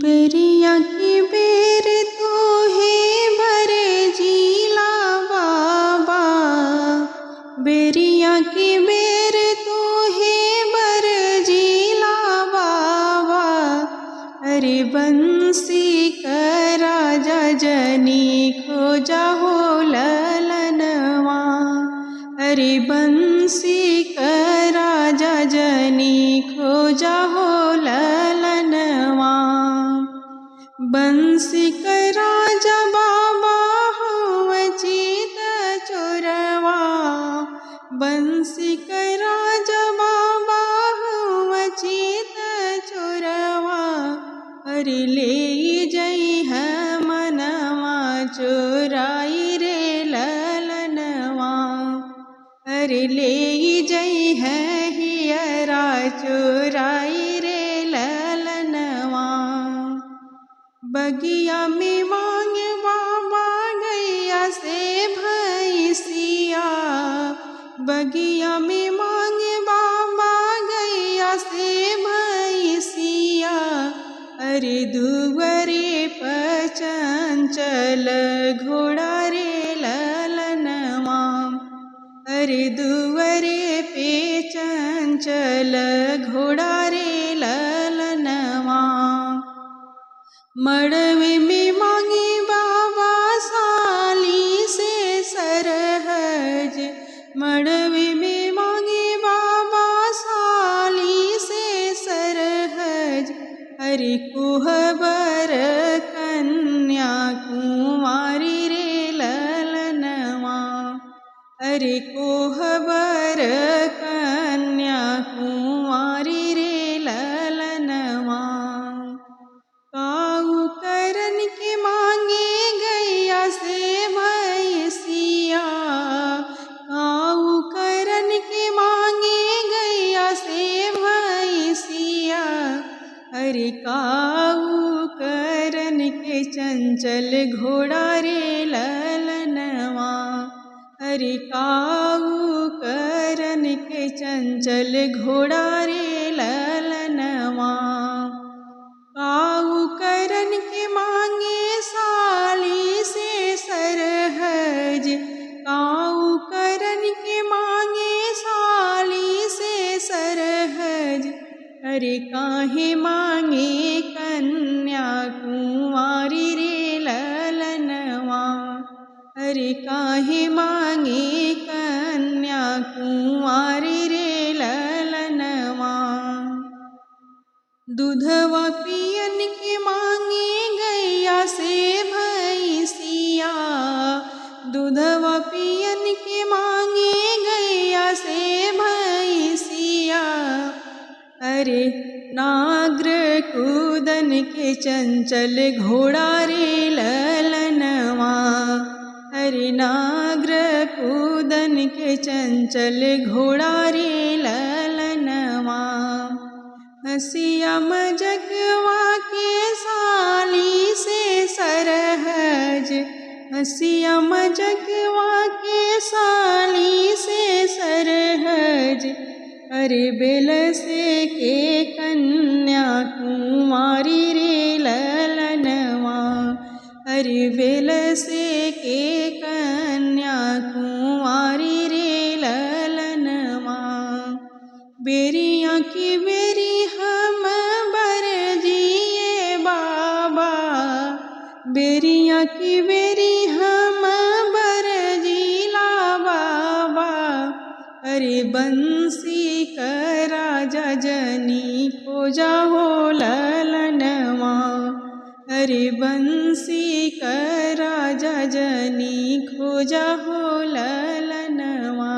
बेरिया की बेर तो है भरे जिला बाबा, बेरिया की बेर तो है भरे जिला बाबा। अरे बंसी का राजा जनी खोजा हो ललनवा, अरे बंसी का राजा जनी खोजा हो ललनवा। बंसी का राजा बाबा हो चित चोरवा, बंसी का राजा बाबा हो चित चोरवा। अरे ले जई है मनवा चोराई रे ललनवा, अरे ले जई है हियरा चोराई रे ललनवा। बगिया में मांगे बाबा गैया से भैंसिया, बगिया में मांगे बाबा गैया से भैंसिया। अरे दुवरे पर चंचल घोड़ा रे ललनवा, अरे दुवरे पे चंचल घोड़ा रे ललनवा। मड़वे में मांगे बाबा साली से सरहज, मड़वे में मांगे बाबा साली से सरहज। अरे कुहबर कन्या कुमारी रे ललनवा, अरे कुहबर कन्या कुमारी रे ललनवा। काऊ करन के मांगे गैया से भैंसिया, काऊ करन के मांगे गैया से भैंसिया। अरे काऊ करन के चंचल घोड़ा रे ललनवा, अरे काऊ करन के चंचल घोड़ा रे ललनवा। काऊ करन के मांगे साली से सरहज, काऊ करन के मांगे साली से सरहज। अरे काहे मांगे कन्या कुंवारी रे ललनवा, अरे काहे मांगे कन्या कुंवारी रे ललनवा। दूधवा पियन के मांगे गैया से भैंसिया, दूधवा पियन के मांगे गैया से भैंसिया। अरे नाग्र कूदन के चंचल घोड़ा रे ललनवा, अरे नाग्र कूदन के चंचल घोड़ा रे ललनवा। हसिया मजकवा के साली से सरहज, हसिया मजकवा के साली से सरहज। अरे बेल से के कन्या कुमारी रे ललनवा, अरे बेल से के कन्या कुमारी रे ललनवा। बेरिया की बेरी हम बर जिए बाबा, बेरिया की बेरी हम बर जिला बाबा। अरे बंसी का राजा जनी खोजा हो ललनवा, अरे बंसी का राजा जनी खोजा हो ललनवा।